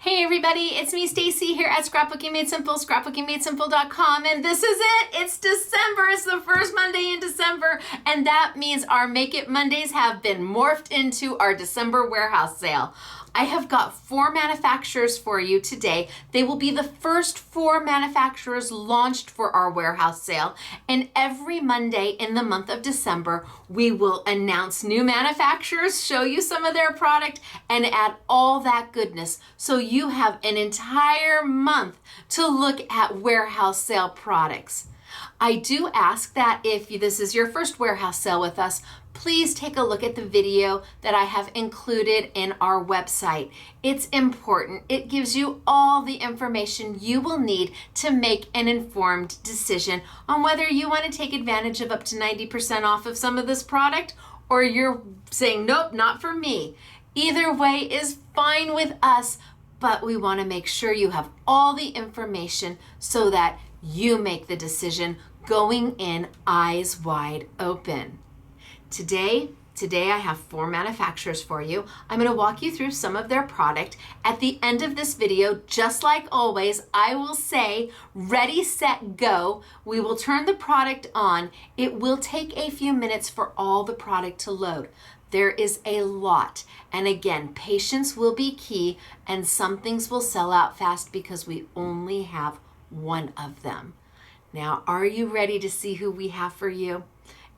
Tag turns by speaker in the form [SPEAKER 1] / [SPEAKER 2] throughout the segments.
[SPEAKER 1] Hey everybody, it's me Stacy here at Scrapbooking Made Simple, scrapbookingmadesimple.com, and this is it. It's December. It's the first Monday in December, and that means our Make It Mondays have been morphed into our December warehouse sale. I have got 4 manufacturers for you today. They will be the first 4 manufacturers launched for our warehouse sale. And every Monday in the month of December, we will announce new manufacturers, show you some of their product, and add all that goodness. So you have an entire month to look at warehouse sale products. I do ask that if this is your first warehouse sale with us, please take a look at the video that I have included in our website. It's important. It gives you all the information you will need to make an informed decision on whether you want to take advantage of up to 90% off of some of this product, or you're saying, nope, not for me. Either way is fine with us, but we want to make sure you have all the information so that you make the decision going in eyes wide open. Today I have 4 manufacturers for you. I'm going to walk you through some of their product. At the end of this video, just like always, I will say, ready, set, go. We will turn the product on. It will take a few minutes for all the product to load. There is a lot. And again, patience will be key, and some things will sell out fast because we only have one of them. Now, are you ready to see who we have for you?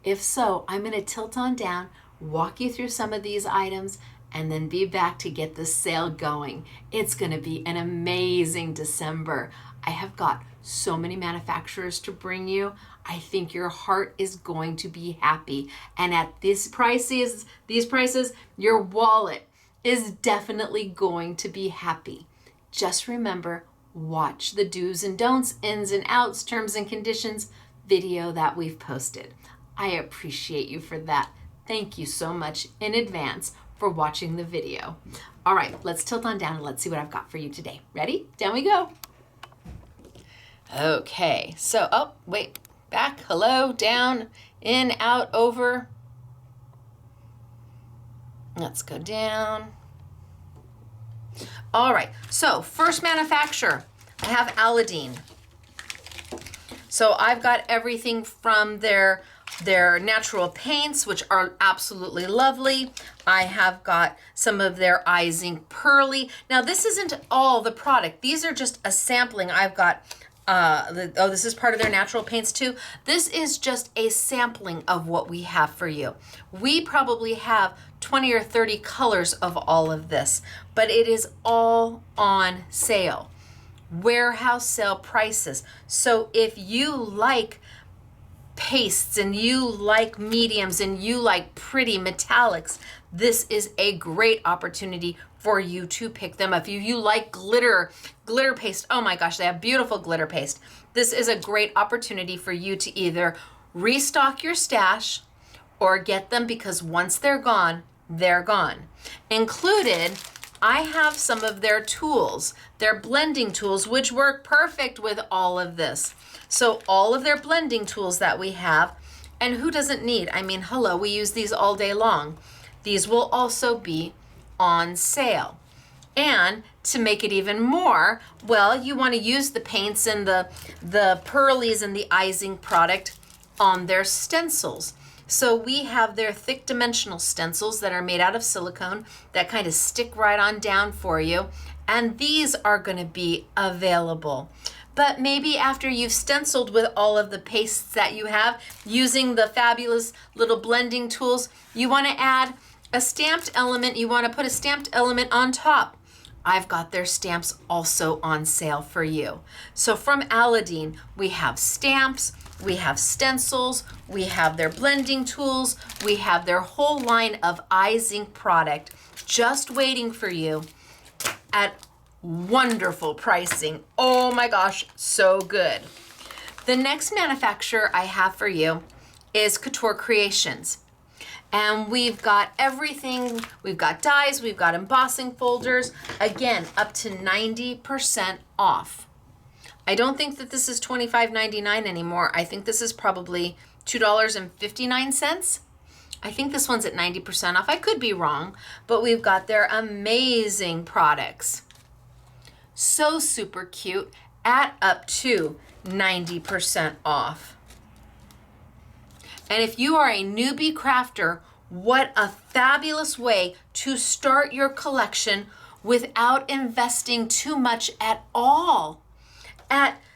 [SPEAKER 1] If so, I'm going to tilt on down, walk you through some of these items, and then be back to get the sale going. It's going to be an amazing December. I have got so many manufacturers to bring you. I think your heart is going to be happy. And at these prices, your wallet is definitely going to be happy. Just remember, watch the do's and don'ts, ins and outs, terms and conditions video that we've posted. I appreciate you for that. Thank you so much in advance for watching the video. All right, let's tilt on down and let's see what I've got for you today. Ready? Down we go. Okay, so, back, hello, down, in, out, over. Let's go down. All right, so first manufacturer, I have Aladdin. So I've got everything from their natural paints, which are absolutely lovely. I have got some of their Izing Pearly. Now this isn't all the product. These are just a sampling. I've got, this is part of their natural paints too. This is just a sampling of what we have for you. We probably have 20 or 30 colors of all of this, but it is all on sale. Warehouse sale prices. So if you like pastes and you like mediums and you like pretty metallics, this is a great opportunity for you to pick them up. If you like glitter paste, oh my gosh, they have beautiful glitter paste. This is a great opportunity for you to either restock your stash or get them, because once they're gone, they're gone. Included, I have some of their tools, their blending tools, which work perfect with all of this. So all of their blending tools that we have, and who doesn't need? I mean, hello, we use these all day long. These will also be on sale. And to make it even more, well, you want to use the paints and the pearlies and the Izing product on their stencils. So we have their thick dimensional stencils that are made out of silicone that kind of stick right on down for you. And these are going to be available. But maybe after you've stenciled with all of the pastes that you have, using the fabulous little blending tools, you want to add a stamped element. You want to put a stamped element on top. I've got their stamps also on sale for you. So from Aladdin, we have stamps, we have stencils, we have their blending tools, we have their whole line of Izing product just waiting for you at wonderful pricing. Oh my gosh, so good. The next manufacturer I have for you is Couture Creations. And we've got everything. We've got dies, we've got embossing folders, again, up to 90% off. I don't think that this is $25.99 anymore. I think this is probably $2.59. I think this one's at 90% off. I could be wrong, but we've got their amazing products. So super cute at up to 90% off. And if you are a newbie crafter, what a fabulous way to start your collection without investing too much at all.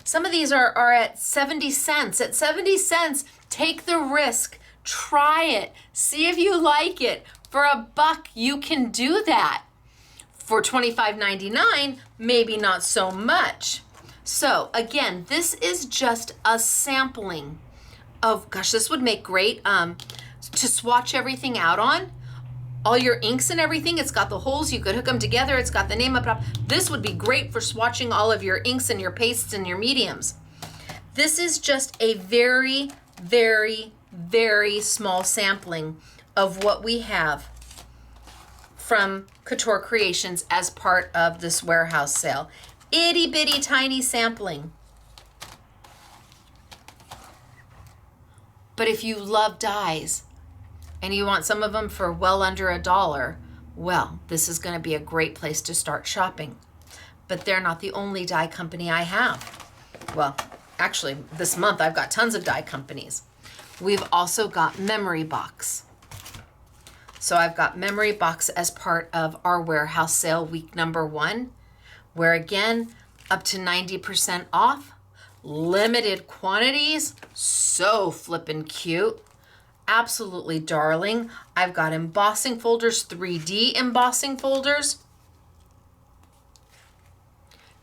[SPEAKER 1] Some of these are at 70 cents. At 70 cents, take the risk, try it, see if you like it. For $1, you can do that. For $25.99, maybe not so much. So again, this is just a sampling of, gosh, this would make great to swatch everything out on. All your inks and everything, it's got the holes, you could hook them together, it's got the name up top. This would be great for swatching all of your inks and your pastes and your mediums. This is just a very, very, very small sampling of what we have from Couture Creations as part of this warehouse sale. Itty bitty tiny sampling. But if you love dies and you want some of them for well under $1, well, this is going to be a great place to start shopping. But they're not the only die company I have. Well, actually, this month I've got tons of die companies. We've also got Memory Box. So I've got Memory Box as part of our warehouse sale week number 1, where again, up to 90% off, limited quantities, so flippin' cute, absolutely darling. I've got embossing folders, 3D embossing folders,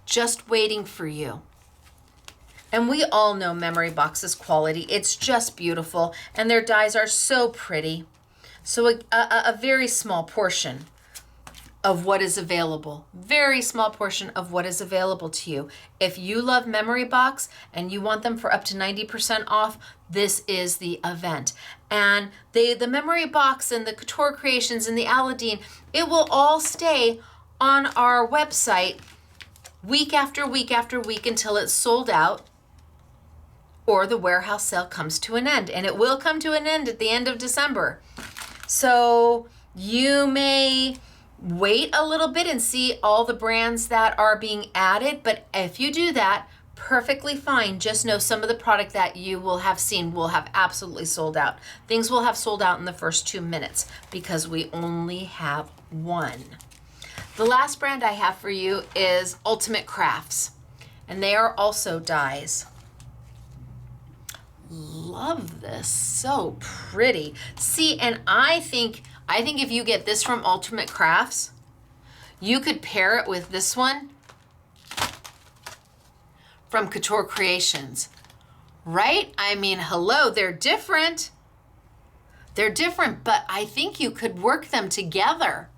[SPEAKER 1] just waiting for you. And we all know Memory Box's quality. It's just beautiful, and their dies are so pretty. So a very small portion of what is available. Very small portion of what is available to you. If you love Memory Box and you want them for up to 90% off, this is the event. And the Memory Box and the Couture Creations and the Aladdin, it will all stay on our website week after week after week until it's sold out or the warehouse sale comes to an end. And it will come to an end at the end of December. So you may wait a little bit and see all the brands that are being added, but if you do that, perfectly fine. Just know some of the product that you will have seen will have absolutely sold out. Things will have sold out in the first 2 minutes because we only have one. The last brand I have for you is Ultimate Crafts, and they are also dies. Love this, so pretty. See, and I think if you get this from Ultimate Crafts, you could pair it with this one from Couture Creations, right? I mean, hello, they're different. They're different, but I think you could work them together.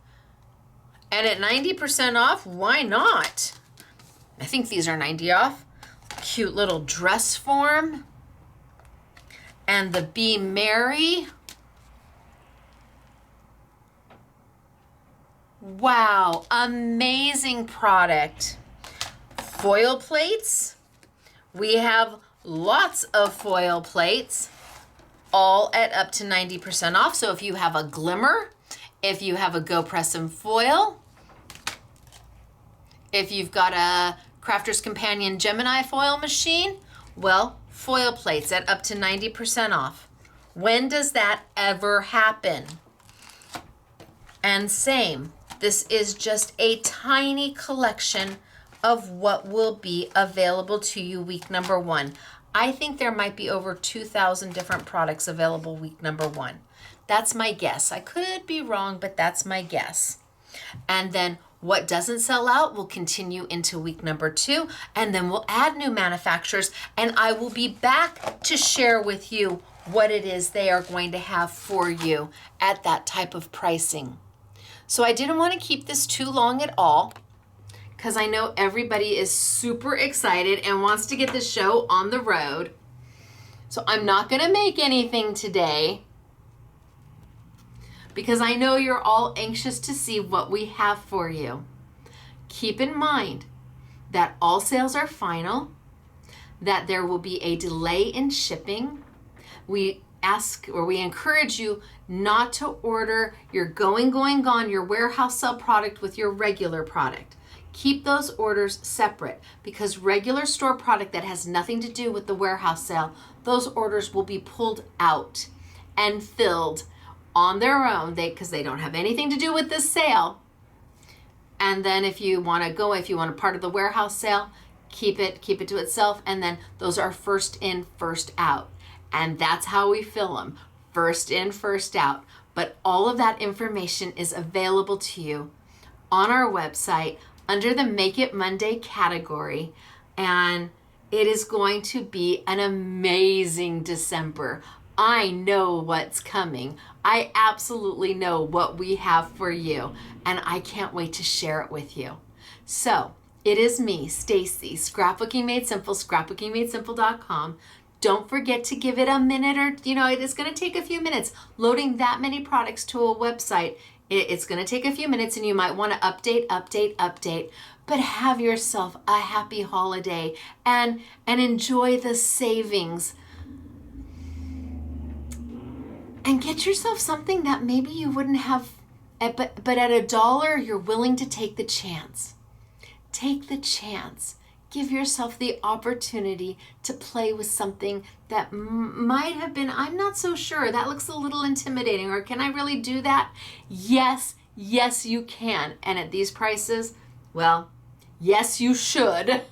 [SPEAKER 1] And at 90% off, why not? I think these are 90 off. Cute little dress form. And the Be Merry. Wow, amazing product. Foil plates. We have lots of foil plates, all at up to 90% off. So if you have a glimmer, if you have a Go Press and Foil, if you've got a Crafter's Companion Gemini foil machine, well, foil plates at up to 90% off. When does that ever happen? And same, this is just a tiny collection of what will be available to you week number 1. I think there might be over 2,000 different products available week number 1. That's my guess. I could be wrong, but that's my guess. And then what doesn't sell out will continue into week number 2, and then we'll add new manufacturers, and I will be back to share with you what it is they are going to have for you at that type of pricing. So I didn't want to keep this too long at all, because I know everybody is super excited and wants to get the show on the road. So I'm not going to make anything today, because I know you're all anxious to see what we have for you. Keep in mind that all sales are final, that there will be a delay in shipping. We ask, or we encourage you not to order your going, gone, your warehouse sale product with your regular product, Keep those orders separate, because regular store product that has nothing to do with the warehouse sale, those orders will be pulled out and filled on their own, because they don't have anything to do with this sale. And then if you want a part of the warehouse sale, keep it to itself. And then those are first in, first out. And that's how we fill them. First in, first out. But all of that information is available to you on our website under the Make It Monday category. And it is going to be an amazing December. I know what's coming. I absolutely know what we have for you, and I can't wait to share it with you. So it is me, Stacy, Scrapbooking Made Simple, scrapbookingmadesimple.com. Don't forget to give it a minute, or it is going to take a few minutes. Loading that many products to a website, it's going to take a few minutes, and you might want to update. But have yourself a happy holiday and enjoy the savings. And get yourself something that maybe you wouldn't have, but at $1, you're willing to take the chance. Take the chance. Give yourself the opportunity to play with something that might have been, I'm not so sure, that looks a little intimidating, or can I really do that? Yes, you can. And at these prices, well, yes, you should.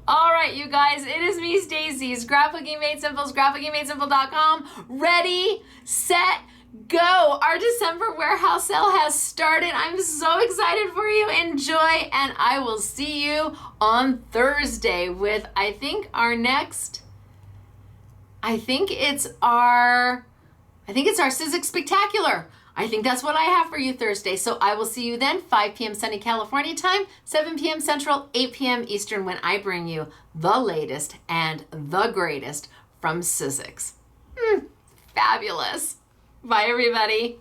[SPEAKER 1] All right, you guys, it is me, Stacy, Scrapbooking Made Simple, scrapbookingmadesimple.com. Ready, set, go. Our December warehouse sale has started. I'm so excited for you. Enjoy, and I will see you on Thursday with, I think it's our Sizzix Spectacular. I think that's what I have for you Thursday. So I will see you then, 5 p.m. sunny California time, 7 p.m. Central, 8 p.m. Eastern, when I bring you the latest and the greatest from Sizzix. Fabulous. Bye, everybody.